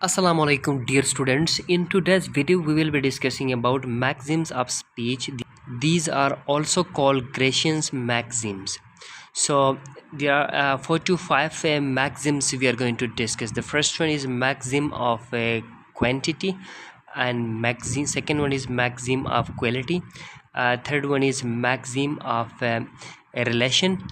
Assalamu alaikum dear students. In today's video we will be discussing about maxims of speech. These are also called Gricean Maxims. So there are 4 to 5 maxims we are going to discuss. The first one is maxim of quantity, and maxim second one is maxim of quality, third one is maxim of a relation,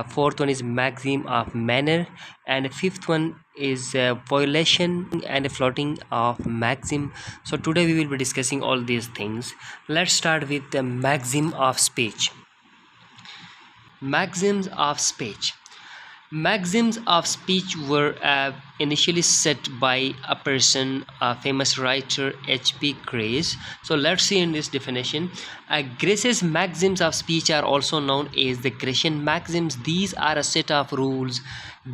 fourth one is maxim of manner, and fifth one is violation and floating of maxim. So today we will be discussing all these things. Let's start with the maxim of speech. Maxims of speech. Maxims of speech were initially set by a person, a famous writer, H.P. Grace. So let's see in this definition. Grace's maxims of speech are also known as the Gricean Maxims. These are a set of rules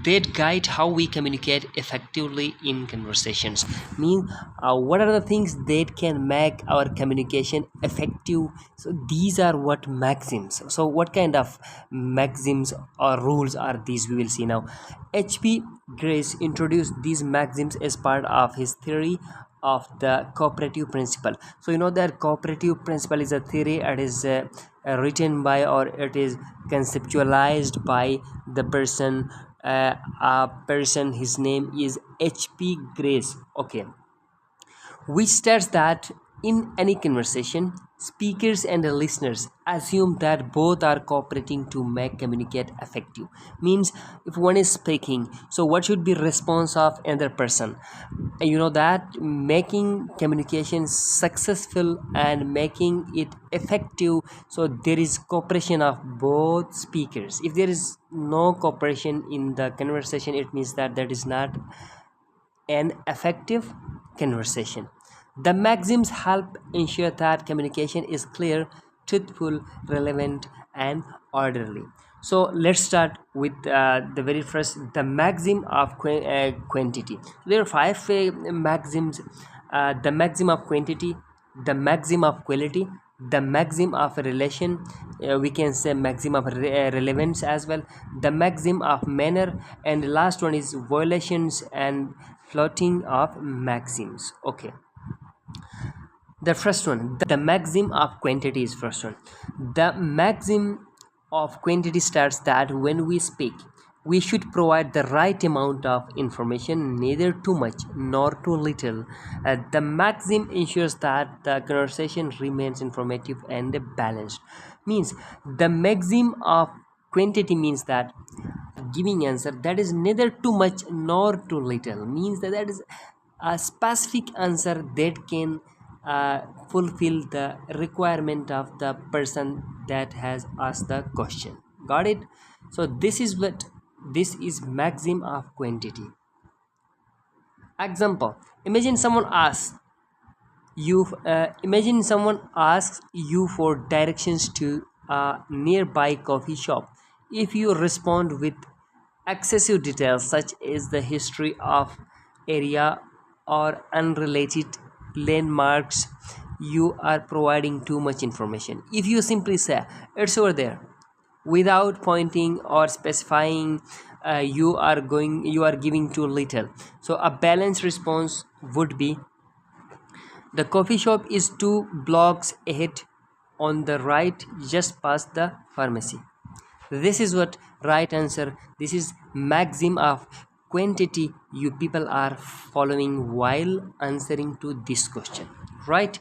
that guide how we communicate effectively in conversations. What are the things that can make our communication effective? So these are what maxims. So what kind of maxims or rules are these? We will see now. H.P. Grace introduced these maxims as part of his theory of the cooperative principle. So you know that cooperative principle is a theory. It is written by, or it is conceptualized by the person, his name is H.P. Grace, okay, which states that in any conversation, speakers and the listeners assume that both are cooperating to make communicate effective. Means if one is speaking, so what should be response of another person? You know that making communication successful and making it effective, so there is cooperation of both speakers. If there is no cooperation in the conversation, it means that that is not an effective conversation. The maxims help ensure that communication is clear, truthful, relevant, and orderly. So let's start with the very first, the maxim of quantity. There are 5 maxims: the maxim of quantity, the maxim of quality, the maxim of relation, we can say maxim of relevance as well, the maxim of manner, and the last one is violations and floating of maxims. Okay, the first one, the maxim of quantity is first one. The maxim of quantity states that when we speak, we should provide the right amount of information, neither too much nor too little. The maxim ensures that the conversation remains informative and balanced. Means the maxim of quantity means that giving answer that is neither too much nor too little, means that that is a specific answer that can fulfill the requirement of the person that has asked the question. Got it? So this is maxim of quantity. Example: imagine someone asks you for directions to a nearby coffee shop. If you respond with excessive details such as the history of area or unrelated landmarks, you are providing too much information. If you simply say it's over there without pointing or specifying, you are giving too little. So a balanced response would be: the coffee shop is 2 blocks ahead on the right, just past the pharmacy. This is what right answer. This is maxim of quantity you people are following while answering to this question, right?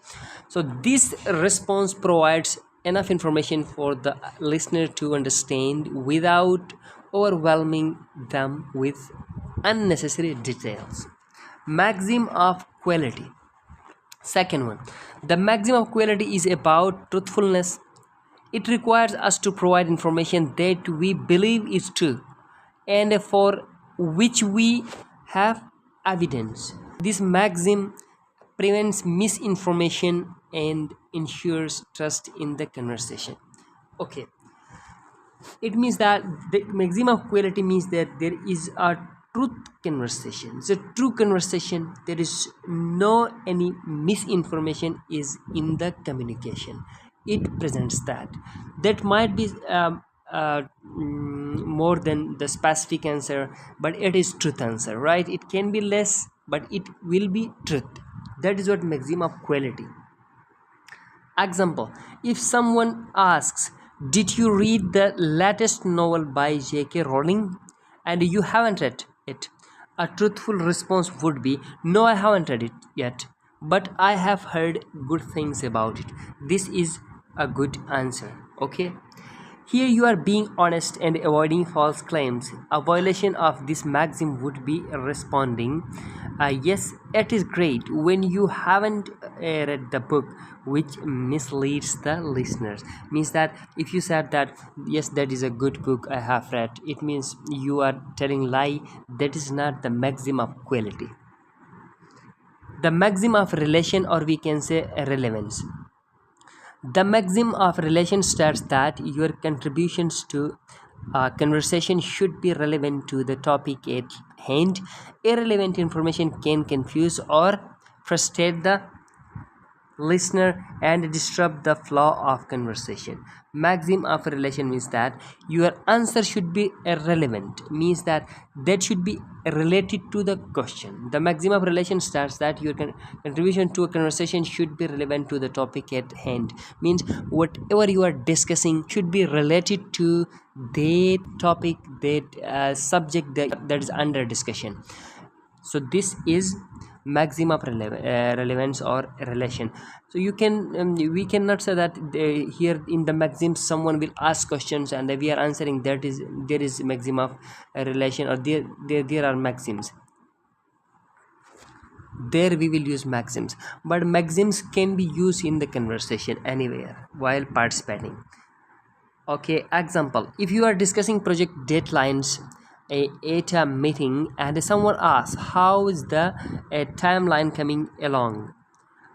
So this response provides enough information for the listener to understand without overwhelming them with unnecessary details. Maxim of quality. Second one, the maxim of quality is about truthfulness. It requires us to provide information that we believe is true and for which we have evidence. This maxim prevents misinformation and ensures trust in the conversation. Okay, it means that the maxim of quality means that there is a truth conversation. It's a true conversation. There is no any misinformation is in the communication. It presents that might be more than the specific answer, but it is truth answer, right? It can be less but it will be truth. That is what maxim of quality. Example: if someone asks, did you read the latest novel by J.K. Rowling? And you haven't read it, a truthful response would be, no, I haven't read it yet, but I have heard good things about it. This is a good answer. Okay? Here you are being honest and avoiding false claims. A violation of this maxim would be responding, yes, it is great, when you haven't read the book, which misleads the listeners. Means that if you said that, yes, that is a good book I have read, it means you are telling lie. That is not the maxim of quality. The maxim of relation, or we can say relevance. The maxim of relation states that your contributions to a conversation should be relevant to the topic at hand. Irrelevant information can confuse or frustrate the listener and disrupt the flow of conversation. Maxim of relation means that your answer should be relevant, means that should be related to the question. The maxim of relation starts that your contribution to a conversation should be relevant to the topic at hand, means whatever you are discussing should be related to the topic, that subject that is under discussion. So this is maxim of relevance or relation. So you can we cannot say that here in the maxim someone will ask questions and we are answering, that is there is maxim of relation, or there are maxims. There we will use maxims, but maxims can be used in the conversation anywhere while participating. Okay, example: if you are discussing project deadlines at a meeting and someone asks, how is the timeline coming along?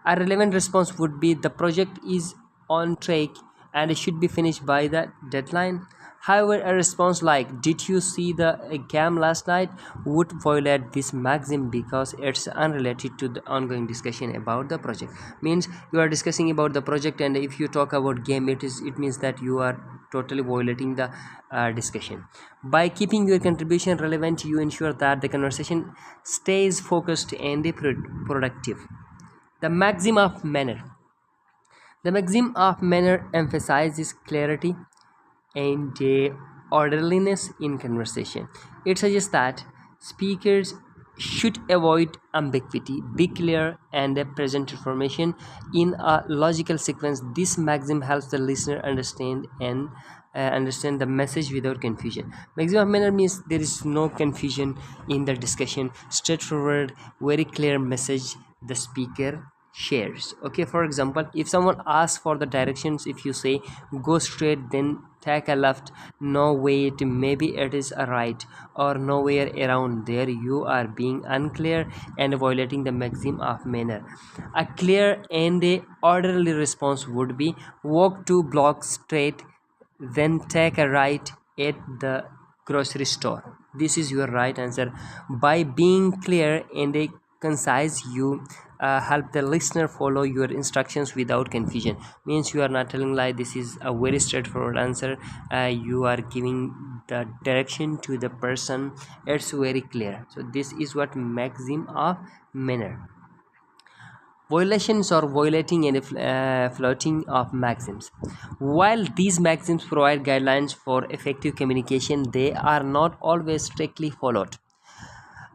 A relevant response would be, the project is on track and it should be finished by the deadline. However, a response like, did you see the game last night, would violate this maxim because it's unrelated to the ongoing discussion about the project. Means you are discussing about the project, and if you talk about game, it means that you are totally violating the discussion. By keeping your contribution relevant, you ensure that the conversation stays focused and productive. The maxim of manner. The maxim of manner emphasizes clarity and orderliness in conversation. It suggests that speakers should avoid ambiguity, be clear, and present information in a logical sequence. This maxim helps the listener understand the message without confusion. Maxim of manner means there is no confusion in the discussion. Straightforward, very clear message the speaker shares. Okay, for example, if someone asks for the directions, if you say, go straight, then take a left, no wait, maybe it is a right, or nowhere around there, you are being unclear and violating the maxim of manner. A clear and a orderly response would be, walk 2 blocks straight, then take a right at the grocery store. This is your right answer. By being clear and concise, you help the listener follow your instructions without confusion. Means you are not telling lie. This is a very straightforward answer. You are giving the direction to the person. It's very clear. So this is what maxim of manner. Violations or violating and flouting of maxims. While these maxims provide guidelines for effective communication, they are not always strictly followed.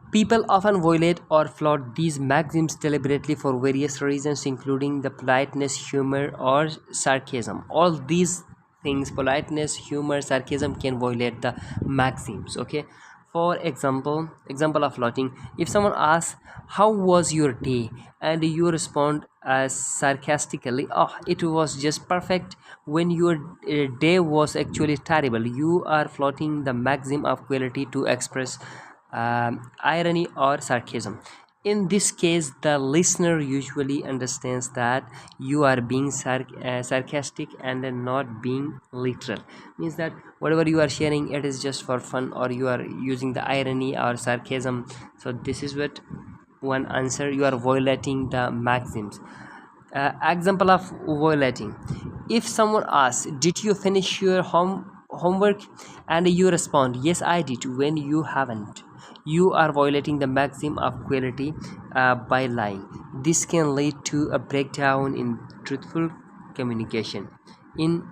People often violate or flout these maxims deliberately for various reasons, including the politeness, humor, or sarcasm. All these things, politeness, humor, sarcasm, can violate the maxims. Okay. For example of flouting: if someone asks, how was your day, and you respond sarcastically, oh, it was just perfect, when your day was actually terrible, you are flouting the maxim of quality to express irony or sarcasm. In this case, the listener usually understands that you are being sarcastic and not being literal. Means that whatever you are sharing, it is just for fun, or you are using the irony or sarcasm. So this is what one answer. You are violating the maxims. Example of violating: if someone asks, did you finish your homework, and you respond, yes, I did, when you haven't, you are violating the maxim of quality by lying. This can lead to a breakdown in truthful communication, in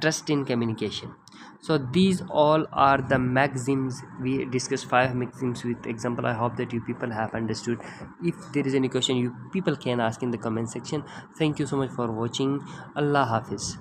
trust in communication. So these all are the maxims. We discussed 5 maxims with example. I hope that you people have understood. If there is any question, you people can ask in the comment section. Thank you so much for watching. Allah Hafiz.